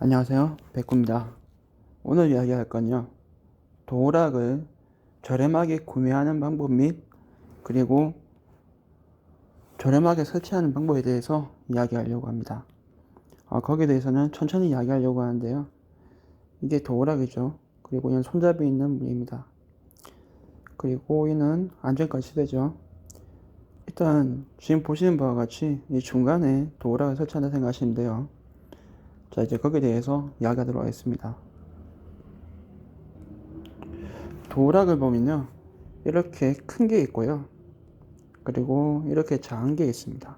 안녕하세요, 백구입니다. 오늘 이야기할 건요, 도어락을 저렴하게 구매하는 방법 및 그리고 저렴하게 설치하는 방법에 대해서 이야기하려고 합니다. 거기에 대해서는 천천히 이야기하려고 하는데요. 이게 도어락이죠. 그리고 이는 손잡이 있는 문입니다. 그리고 이는 안전까지 시대죠. 일단 지금 보시는 바와 같이 이 중간에 도어락을 설치한다 생각하시면 돼요. 자, 이제 거기에 대해서 이야기하도록 하겠습니다. 도어락을 보면요, 이렇게 큰 게 있고요, 그리고 이렇게 작은 게 있습니다.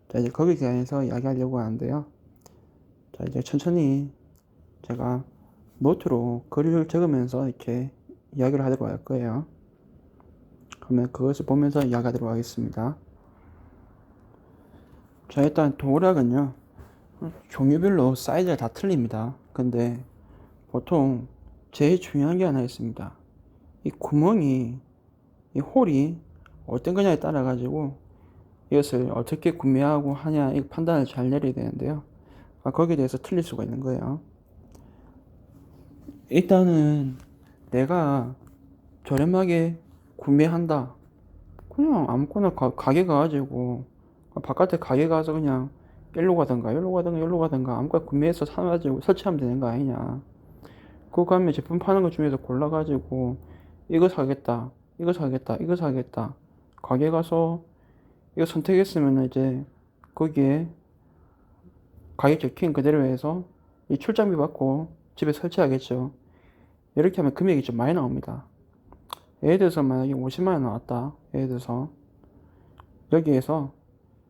자, 이제 거기에 대해서 이야기하려고 하는데요. 자, 이제 천천히 제가 노트로 글을 적으면서 이렇게 이야기를 하도록 할 거예요. 그러면 그것을 보면서 이야기하도록 하겠습니다. 자, 일단 도어락은요, 종류별로 사이즈가 다 틀립니다. 근데 보통 제일 중요한 게 하나 있습니다. 이 구멍이, 이 홀이 어떤 거냐에 따라 가지고 이것을 어떻게 구매하고 하냐 이 판단을 잘 내려야 되는데요. 거기에 대해서 틀릴 수가 있는 거예요. 일단은 내가 저렴하게 구매한다, 그냥 아무거나 가게 가가지고 바깥에 가게 가서 그냥 일로 가든가 아무거나 구매해서 사가지고 설치하면 되는 거 아니냐. 그거 가면 제품 파는 것 중에서 골라가지고 이거 사겠다, 이거 사겠다 가게 가서 이거 선택했으면 이제 거기에 가격 적힌 그대로 해서 이 출장비 받고 집에 설치하겠죠. 이렇게 하면 금액이 좀 많이 나옵니다. 예를 들어서 만약에 50만원 나왔다, 예를 들어서 여기에서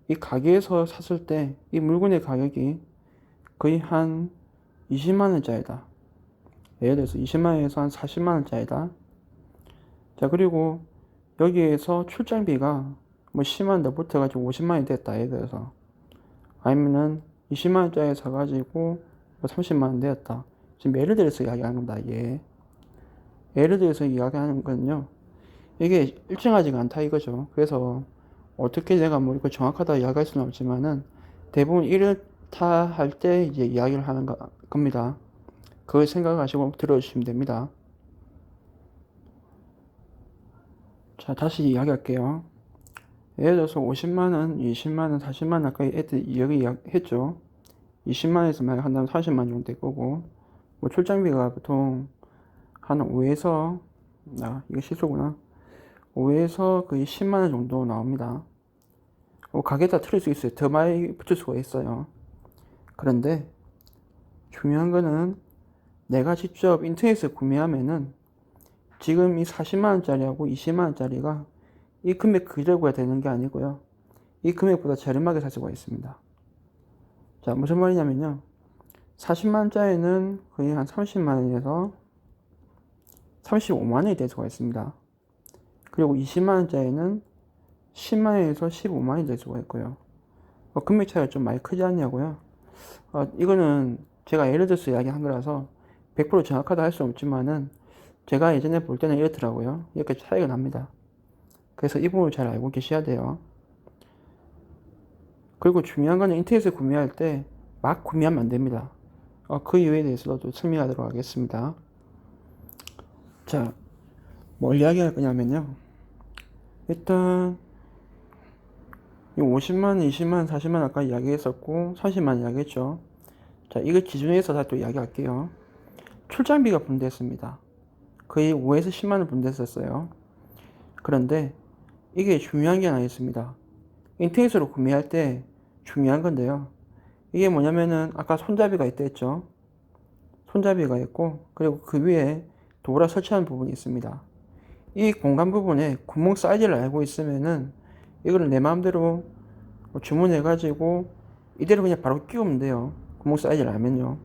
이 가게에서 샀을 때 이 물건의 가격이 거의 한 20만원짜리다, 예를 들어서 20만원에서 한 40만원짜리다. 자, 그리고 여기에서 출장비가 뭐 10만원 더 붙어가지고 50만원이 됐다, 예를 들어서. 아니면은 20만원짜리 사가지고 뭐 30만원 되었다. 지금 예를 들어서 이야기하는 겁니다. 예를 들어서 이야기하는 건요, 이게 일정하지가 않다 이거죠. 그래서 어떻게 내가 뭐 이거 정확하다 이야기할 수는 없지만은 대부분 이렇다 할 때 이제 이야기를 하는 겁니다. 그걸 생각하시고 들어주시면 됩니다. 자, 다시 이야기할게요. 예를 들어서 50만원, 20만원, 40만원 아까 여기 이야기했죠. 20만원에서 만약 한다면 40만원 정도 될 거고, 뭐 출장비가 보통 한 5에서, 이거 실수구나. 5에서 거의 10만원 정도 나옵니다. 가게에다 틀릴 수 있어요. 더 많이 붙을 수가 있어요. 그런데 중요한 거는 내가 직접 인터넷에서 구매하면은 지금 이 40만원짜리하고 20만원짜리가 이 금액 그대로가 되는 게 아니고요, 이 금액보다 저렴하게 살 수가 있습니다. 자, 무슨 말이냐면요, 40만원짜리는 거의 한 30만원에서 35만원이 될 수가 있습니다. 그리고 20만원짜리는 10만원에서 15만원이 될 수가 있고요. 금액 차이가 좀 많이 크지 않냐고요. 이거는 제가 예를 들어서 이야기한 거라서 100% 정확하다 할 수 없지만은 제가 예전에 볼 때는 이렇더라고요. 이렇게 차이가 납니다. 그래서 이 부분을 잘 알고 계셔야 돼요. 그리고 중요한 거는 인터넷에서 구매할 때 막 구매하면 안 됩니다. 그 이유에 대해서도 설명하도록 하겠습니다. 자, 뭘 이야기할 거냐면요, 일단 이 50만원, 20만원, 40만원 아까 이야기했었고 30만원 이야기했죠. 자, 이거 기준에서 다시 또 이야기할게요. 출장비가 분대했습니다. 거의 5에서 10만원 분대했었어요. 그런데 이게 중요한 게 하나 있습니다. 인터넷으로 구매할 때 중요한 건데요, 이게 뭐냐면은 아까 손잡이가 있다 했죠. 손잡이가 있고, 그리고 그 위에 도어락 설치하는 부분이 있습니다. 이 공간 부분에 구멍 사이즈를 알고 있으면은 이거를 내 마음대로 주문해 가지고 이대로 그냥 바로 끼우면 돼요, 구멍 사이즈를 알면요.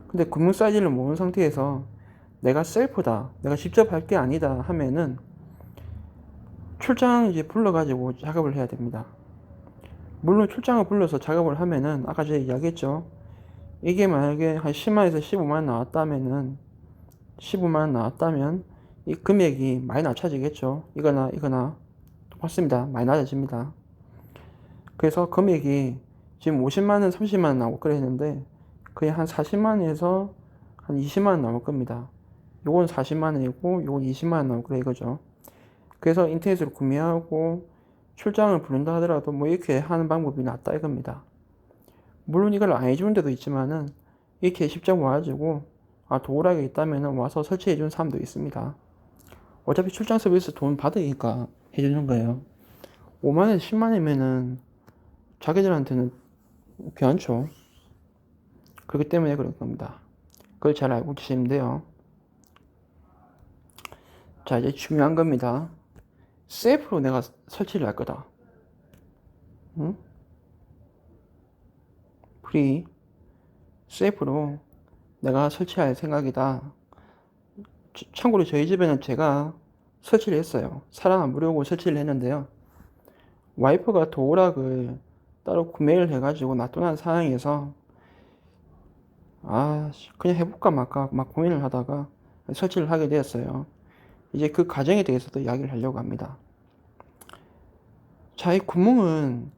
근데 구멍 사이즈를 모르는 상태에서 내가 셀프다, 내가 직접 할 게 아니다 하면은 출장 이제 불러가지고 작업을 해야 됩니다. 물론 출장을 불러서 작업을 하면은 아까 제가 이야기했죠. 이게 만약에 한 10만에서 15만원 나왔다면 이 금액이 많이 낮춰지겠죠. 이거나 똑같습니다. 많이 낮아집니다. 그래서 금액이 지금 50만원, 30만원 나오고 그랬는데 거의 한 40만원에서 한 20만원 나올 겁니다. 요건 40만원이고 요건 20만원 나올 거라 이거죠. 그래서 인터넷으로 구매하고 출장을 부른다 하더라도 뭐 이렇게 하는 방법이 낫다 이겁니다. 물론 이걸 안 해주는 데도 있지만은 이렇게 직접 와가지고 도어락이 있다면 와서 설치해 주는 사람도 있습니다. 어차피 출장 서비스 돈 받으니까 해주는 거예요. 5만원, 10만원이면은 자기들한테는 괜찮죠. 그렇기 때문에 그럴 겁니다. 그걸 잘 알고 계시면 돼요. 자, 이제 중요한 겁니다. 셀프로 내가 설치를 할 거다. 응? 프리 셀프로 내가 설치할 생각이다. 참고로 저희 집에는 제가 설치를 했어요. 사람 안 부르고 설치를 했는데요. 와이프가 도어락을 따로 구매를 해가지고 놔둔 상황에서 그냥 해볼까 말까 막 고민을 하다가 설치를 하게 되었어요. 이제 그 과정에 대해서도 이야기를 하려고 합니다. 자, 이 구멍은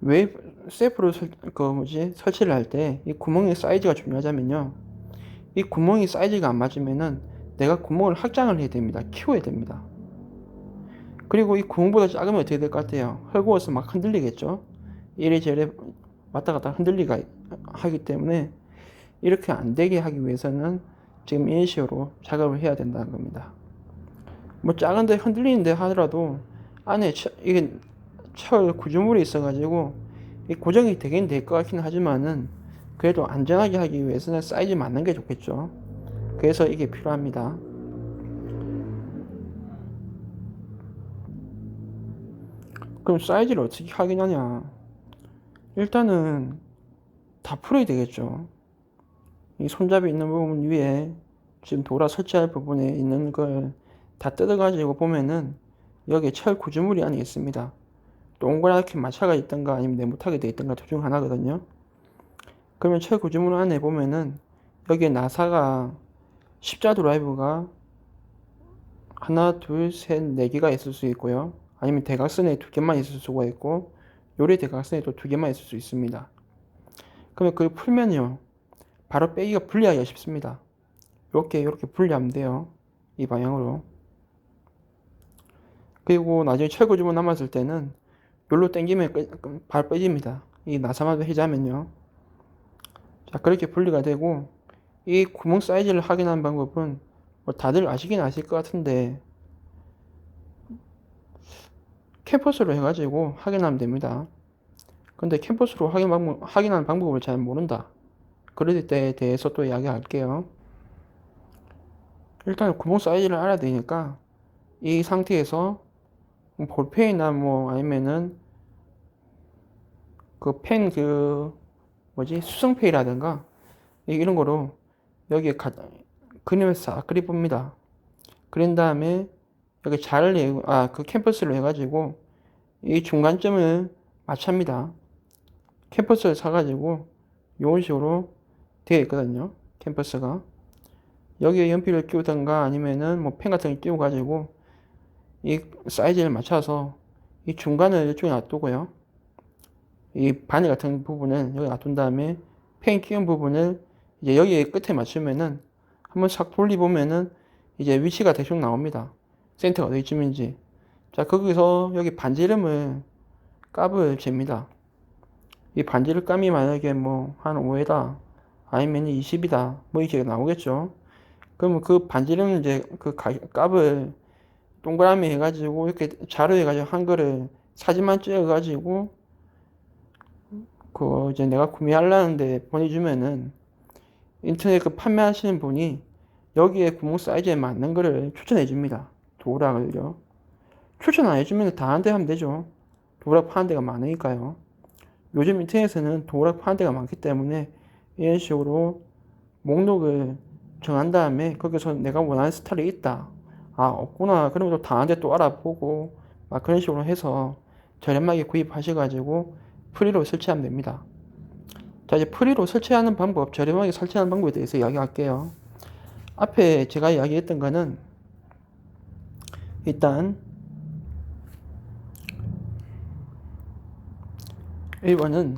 왜 셀프로 설치를 할 때 이 구멍의 사이즈가 중요하자면요. 이 구멍이 사이즈가 안 맞으면은 내가 구멍을 확장을 해야 됩니다. 키워야 됩니다. 그리고 이 구멍보다 작으면 어떻게 될 것 같아요? 헐거워서 막 흔들리겠죠? 이래저래 왔다 갔다 흔들리가 하기 때문에 이렇게 안 되게 하기 위해서는 지금 이런 식으로 작업을 해야 된다는 겁니다. 뭐 작은데 흔들리는데 하더라도 안에 이게 철 구조물이 있어가지고 고정이 되긴 될 것 같긴 하지만은 그래도 안전하게 하기 위해서는 사이즈 맞는 게 좋겠죠. 그래서 이게 필요합니다. 그럼 사이즈를 어떻게 확인하냐? 일단은 다 풀어야 되겠죠. 이 손잡이 있는 부분 위에 지금 도라 설치할 부분에 있는 걸 다 뜯어가지고 보면은 여기에 철 구조물이 안에 있습니다. 동그랗게 마찰가 있던가 아니면 네모타게 되어 있던가 둘 중 하나거든요. 그러면 철 구조물 안에 보면은 여기에 나사가 십자 드라이브가 하나, 둘, 셋, 네 개가 있을 수 있고요. 아니면 대각선에 두 개만 있을 수가 있고 요래 대각선에 또 두 개만 있을 수 있습니다. 그러면 그걸 풀면요. 바로 빼기가 분리하기가 쉽습니다. 이렇게 분리하면 돼요. 이 방향으로. 그리고 나중에 철구조물 남았을 때는 요로 당기면 바로 빼집니다. 이 나사만 해자면요. 자, 그렇게 분리가 되고 이 구멍 사이즈를 확인하는 방법은 뭐 다들 아시긴 아실 것 같은데 캠퍼스로 해가지고 확인하면 됩니다. 근데 캠퍼스로 확인하는 방법을 잘 모른다. 그럴 때에 대해서 또 이야기할게요. 일단 구멍 사이즈를 알아야 되니까 이 상태에서 볼펜이나 뭐 아니면은 수성페이라든가 이런 거로 여기에 그림을 싹 그려봅니다. 그린 다음에 여기 그 캠퍼스로 해가지고 이 중간점을 맞춥니다. 캠퍼스를 사가지고 이런 식으로 되어 있거든요. 캠퍼스가 여기에 연필을 끼우던가 아니면은 뭐 펜 같은 거 끼워가지고 이 사이즈를 맞춰서 이 중간을 이쪽에 놔두고요. 이 바늘 같은 부분은 여기 놔둔 다음에 펜 끼운 부분을 이제 여기에 끝에 맞추면은 한번 싹 돌려보면은 이제 위치가 대충 나옵니다. 센터가 어디쯤인지. 자, 거기서 여기 반지름을 값을 잽니다. 이 반지름 값이 만약에 뭐 한 5에다 아니면 20이다 뭐 이렇게 나오겠죠. 그러면 그 반지름 이제 그 값을 동그라미 해가지고 이렇게 자로 해가지고 한 거를 사진만 찍어가지고 그 이제 내가 구매하려는데 보내주면은 인터넷 그 판매하시는 분이 여기에 구멍 사이즈에 맞는 거를 추천해 줍니다. 도어락을요. 추천 안 해주면 다 한 대 하면 되죠. 도어락 파는 데가 많으니까요. 요즘 인터넷에는 도어락 파는 데가 많기 때문에 이런 식으로 목록을 정한 다음에 거기서 내가 원하는 스타일이 있다. 없구나. 그러면 또 다른 데 또 알아보고 막 그런 식으로 해서 저렴하게 구입하셔가지고 프리로 설치하면 됩니다. 자, 이제 프리로 설치하는 방법, 저렴하게 설치하는 방법에 대해서 이야기할게요. 앞에 제가 이야기했던 거는 일단 1번은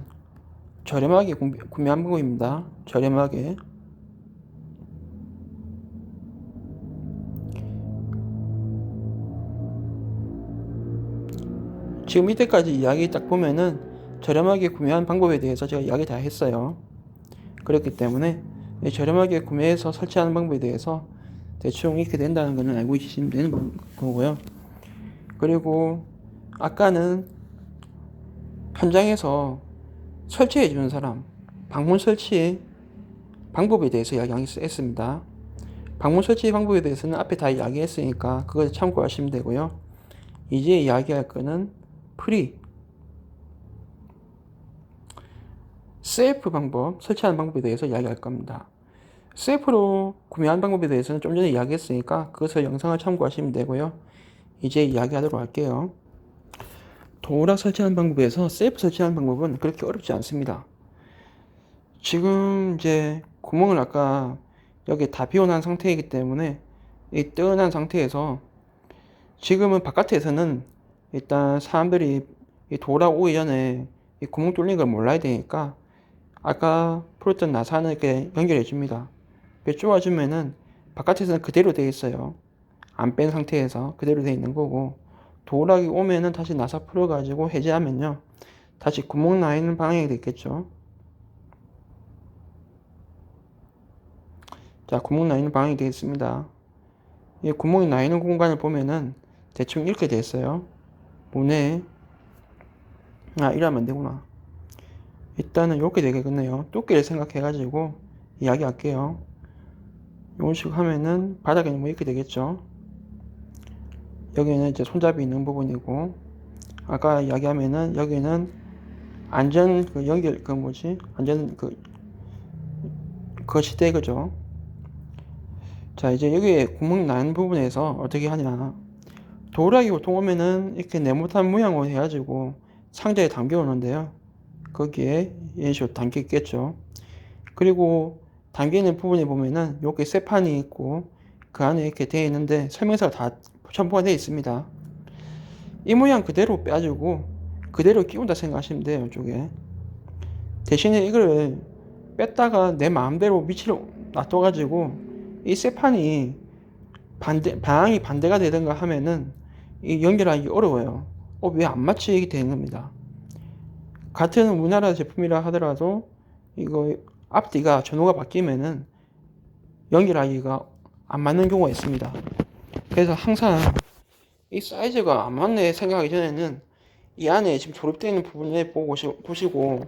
저렴하게 구매한 방법입니다. 저렴하게. 지금 이때까지 이야기 딱 보면은 저렴하게 구매한 방법에 대해서 제가 이야기 다 했어요. 그렇기 때문에 저렴하게 구매해서 설치하는 방법에 대해서 대충 이렇게 된다는 것은 알고 계시면 되는 거고요. 그리고 아까는 현장에서 설치해 주는 사람, 방문 설치 방법에 대해서 이야기했습니다. 방문 설치 방법에 대해서는 앞에 다 이야기했으니까 그걸 참고하시면 되고요. 이제 이야기할 거는 셀프 방법, 설치하는 방법에 대해서 이야기할 겁니다. 셀프로 구매하는 방법에 대해서는 좀 전에 이야기했으니까 그것을 영상을 참고하시면 되고요. 이제 이야기하도록 할게요. 도어락 설치하는 방법에서 셀프 설치하는 방법은 그렇게 어렵지 않습니다. 지금 이제 구멍을 아까 여기 다 비워놓은 상태이기 때문에 이 뜨거운 상태에서 지금은 바깥에서는 일단 사람들이 이 도어락 오기 전에 이 구멍 뚫린 걸 몰라야 되니까 아까 풀었던 나사는 이렇게 연결해 줍니다. 이렇게 쪼아주면은 바깥에서는 그대로 되어 있어요. 안 뺀 상태에서 그대로 되어 있는 거고, 도어락이 오면은 다시 나사 풀어가지고 해제하면요 다시 구멍 나 있는 방향이 되겠죠. 자, 구멍 나 있는 방향이 되겠습니다. 이 구멍이 나 있는 공간을 보면은 대충 이렇게 되어 있어요. 문에 이러면 안 되구나. 일단은 이렇게 되겠네요. 두께를 생각해가지고 이야기할게요. 이런 식으로 하면은 바닥에는 뭐 이렇게 되겠죠. 여기는 이제 손잡이 있는 부분이고, 아까 이야기하면은 여기는 안전 연결 안전 거치대 그죠. 자, 이제 여기에 구멍 나는 부분에서 어떻게 하냐, 도어락이 보통 오면은 이렇게 네모탄 모양으로 해가지고 상자에 담겨 오는데요, 거기에 이런 식으로 담겨 있겠죠. 그리고 담겨 있는 부분에 보면은 여기 쇠판이 있고 그 안에 이렇게 되어 있는데 설명서가 다 첨부가 되어 있습니다. 이 모양 그대로 빼주고 그대로 끼운다 생각하시면 돼요. 이쪽에 대신에 이거를 뺐다가 내 마음대로 위치로 놔둬가지고 이 쇠판이 방향이 반대가 되든가 하면은 이 연결하기 어려워요. 왜 안 맞지? 이게 되는 겁니다. 같은 우리나라 제품이라 하더라도 이거 앞뒤가 전후가 바뀌면은 연결하기가 안 맞는 경우가 있습니다. 그래서 항상 이 사이즈가 안 맞네 생각하기 전에는 이 안에 지금 조립되어 있는 부분을 보시고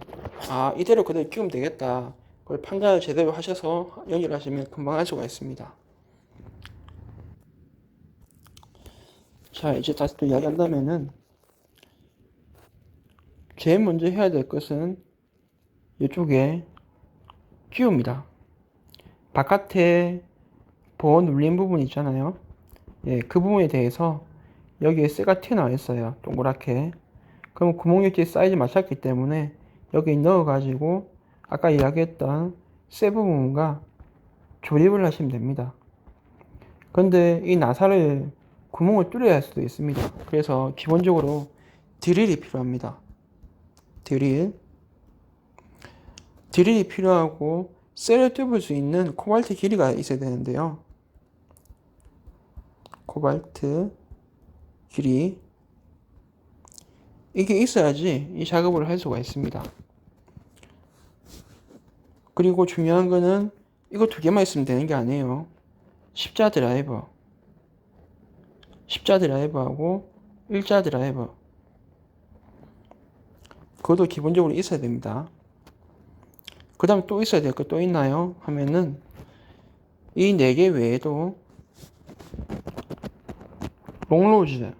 이대로 그대로 끼우면 되겠다, 그걸 판단을 제대로 하셔서 연결하시면 금방 할 수가 있습니다. 자, 이제 다시 또 이야기한다면은 제일 먼저 해야 될 것은 이쪽에 끼웁니다. 바깥에 보호 눌린 부분 있잖아요. 그 부분에 대해서 여기에 쇠가 튀어나와 있어요. 동그랗게. 그럼 구멍유치 사이즈 맞췄기 때문에 여기 넣어가지고 아까 이야기했던 쇠 부분과 조립을 하시면 됩니다. 근데 이 나사를 구멍을 뚫어야 할 수도 있습니다. 그래서 기본적으로 드릴이 필요합니다. 드릴이 필요하고 쇠를 뚫을 수 있는 코발트 길이가 있어야 되는데요. 코발트 길이 이게 있어야지 이 작업을 할 수가 있습니다. 그리고 중요한 거는 이거 두 개만 있으면 되는 게 아니에요. 십자 드라이버하고 일자 드라이버, 그것도 기본적으로 있어야 됩니다. 그 다음 또 있어야 될 거 또 있나요? 하면은 이 네 개 외에도 롱로즈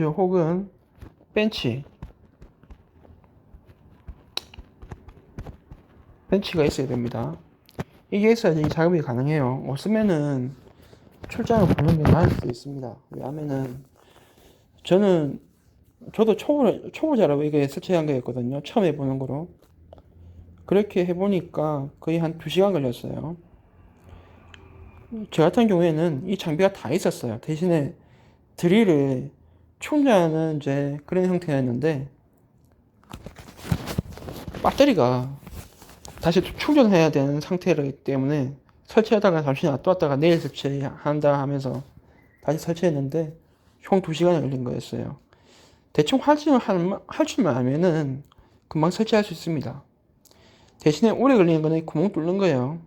혹은 벤치가 있어야 됩니다. 이게 있어야지 이 작업이 가능해요. 없으면은 출장을 보는 게 나을 수도 있습니다. 왜냐하면은 저도 초보자라고 이게 설치한 거였거든요. 처음 해보는 거로. 그렇게 해보니까 거의 한 2시간 걸렸어요. 저 같은 경우에는 이 장비가 다 있었어요. 대신에 드릴을 충전은 이제 그런 형태였는데 배터리가 다시 충전해야 되는 상태이기 때문에 설치하다가 잠시 놔뒀다가 내일 설치한다 하면서 다시 설치했는데 총 2시간이 걸린 거였어요. 대충 할 줄만 알면은 금방 설치할 수 있습니다. 대신에 오래 걸리는 거는 구멍 뚫는 거예요.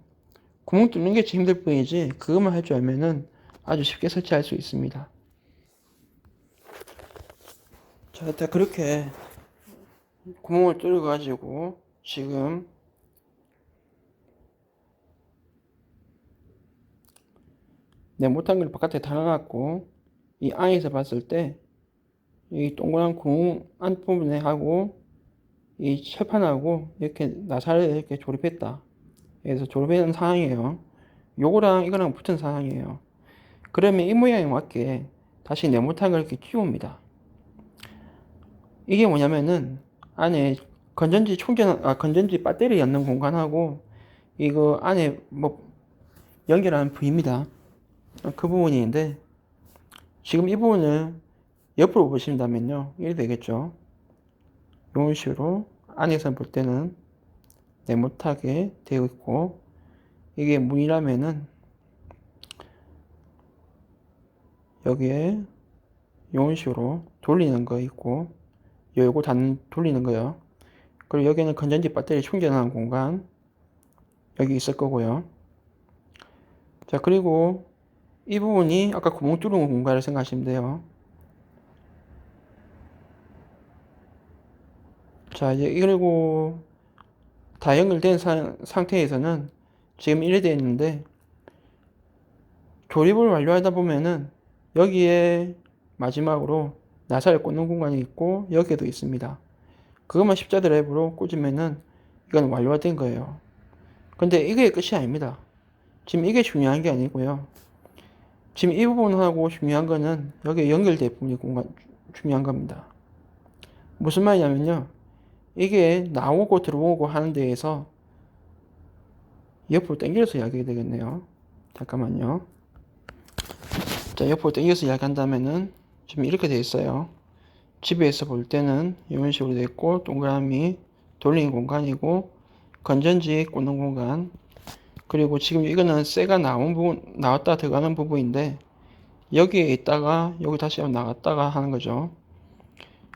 구멍 뚫는 게 좀 힘들 뿐이지 그것만 할 줄 알면은 아주 쉽게 설치할 수 있습니다. 자, 일단 그렇게 구멍을 뚫어 가지고 지금 못한 걸 바깥에 달아놨고 이 안에서 봤을 때 이 동그란 구멍 안부분에 하고 이 철판하고 이렇게 나사를 이렇게 조립했다. 그래서 조립한 상황이에요. 요거랑 이거랑 붙은 상황이에요. 그러면 이 모양에 맞게 다시 네모탄을 이렇게 끼웁니다. 이게 뭐냐면은 안에 건전지 배터리 넣는 공간하고 이거 안에 뭐 연결하는 부위입니다. 그 부분인데 지금 이 부분을 옆으로 보신다면요 이렇게 되겠죠. 이런 식으로 안에서 볼 때는 네모타게 되어 있고 이게 문이라면은 여기에 이런 식으로 돌리는 거 있고 열고 닫는 돌리는 거요. 그리고 여기는 건전지 배터리 충전하는 공간 여기 있을 거고요. 자, 그리고 이 부분이 아까 구멍 뚫은 공간을 생각하시면 돼요. 자, 이제 그리고 다 연결된 상태에서는 지금 이래 되어 있는데 조립을 완료하다 보면은 여기에 마지막으로 나사를 꽂는 공간이 있고 여기에도 있습니다. 그것만 십자 드라이브로 꽂으면은 이건 완료가 된 거예요. 근데 이게 끝이 아닙니다. 지금 이게 중요한 게 아니고요. 지금 이 부분하고 중요한 거는 여기에 연결된 부분이 중요한 겁니다. 무슨 말이냐면요. 이게 나오고 들어오고 하는 데에서 옆으로 당겨서 이야기해야 되겠네요. 잠깐만요. 자, 옆으로 당겨서 이야기한다면은 지금 이렇게 되어 있어요. 집에서 볼 때는 이런 식으로 되어 있고 동그라미 돌리는 공간이고 건전지 꽂는 공간 그리고 지금 이거는 쇠가 나왔다 들어가는 부분인데 여기에 있다가 여기 다시 한번 나갔다가 하는 거죠.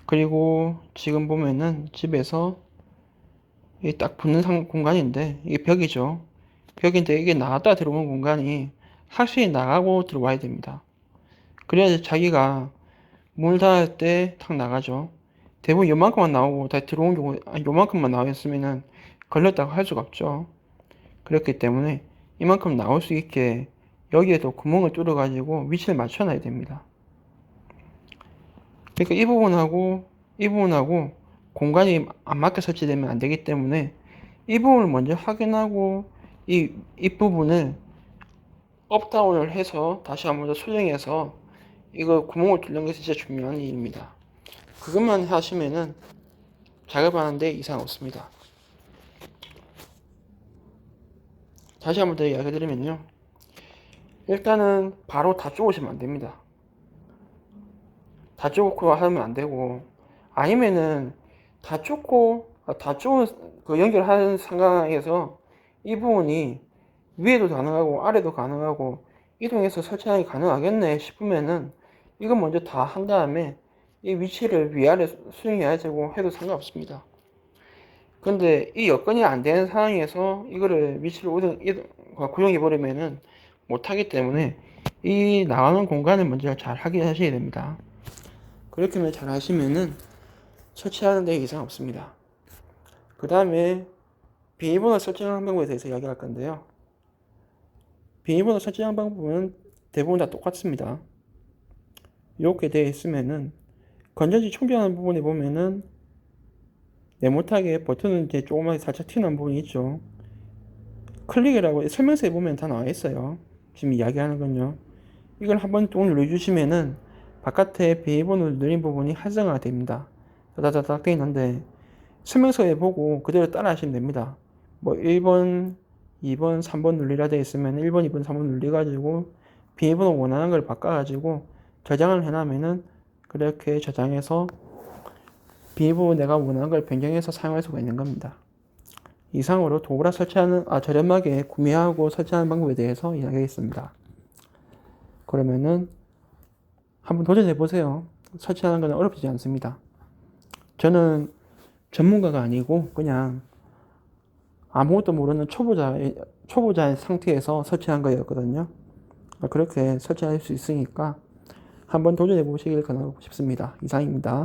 그리고 지금 보면은 집에서 딱 붙는 공간인데 이게 벽이죠. 벽인데 이게 나갔다 들어오는 공간이 확실히 나가고 들어와야 됩니다. 그래야 자기가 문을 닫을 때 탁 나가죠. 대부분 요만큼만 나오고 다 들어온 경우 요만큼만 나왔으면은 걸렸다고 할 수가 없죠. 그렇기 때문에 이만큼 나올 수 있게 여기에도 구멍을 뚫어 가지고 위치를 맞춰 놔야 됩니다. 그러니까 이 부분하고 공간이 안 맞게 설치되면 안 되기 때문에 이 부분을 먼저 확인하고 이 부분을 업다운을 해서 다시 한번 더 수정해서 이거 구멍을 뚫는 게 진짜 중요한 일입니다. 그것만 하시면은 작업하는데 이상 없습니다. 다시 한번 더 이야기 드리면요. 일단은 바로 다 쪼으시면 안 됩니다. 다 쪼고 하면 안 되고 아니면은 다 쪼은 그 연결하는 상황에서 이 부분이 위에도 가능하고 아래도 가능하고 이동해서 설치하기 가능하겠네 싶으면은 이거 먼저 다 한 다음에 이 위치를 위아래 수정해야 되고 해도 상관없습니다. 근데 이 여건이 안 되는 상황에서 이거를 위치를 고정해 버리면은 못하기 때문에 이 나가는 공간을 먼저 잘 확인하셔야 됩니다. 그렇게만 잘 하시면은 설치하는 데 이상 없습니다. 그 다음에 비밀번호 설정하는 방법에 대해서 이야기할 건데요. 비밀번호 설정하는 방법은 대부분 다 똑같습니다. 이렇게 되어 있으면은 건전지 충전하는 부분에 보면은 네모타게 버튼은 이제 조그맣게 살짝 튀어나온 부분이 있죠. 클릭이라고 설명서에 보면 다 나와 있어요. 지금 이야기하는 건요. 이걸 한번 또 눌러주시면은 바깥에 비밀번호 누른 부분이 활성화가 됩니다. 다다다닥 되어 있는데 설명서에 보고 그대로 따라 하시면 됩니다. 뭐 1번, 2번, 3번 눌리라 되어 있으면 1번, 2번, 3번 눌려가지고 비밀번호 원하는 걸 바꿔가지고 저장을 해놓으면은 그렇게 저장해서 비밀번호 내가 원하는 걸 변경해서 사용할 수가 있는 겁니다. 이상으로 도구라 저렴하게 구매하고 설치하는 방법에 대해서 이야기하겠습니다. 그러면은 한번 도전해 보세요. 설치하는 건 어렵지 않습니다. 저는 전문가가 아니고 그냥 아무것도 모르는 초보자의 상태에서 설치한 거였거든요. 그렇게 설치할 수 있으니까 한번 도전해 보시길 권하고 싶습니다. 이상입니다.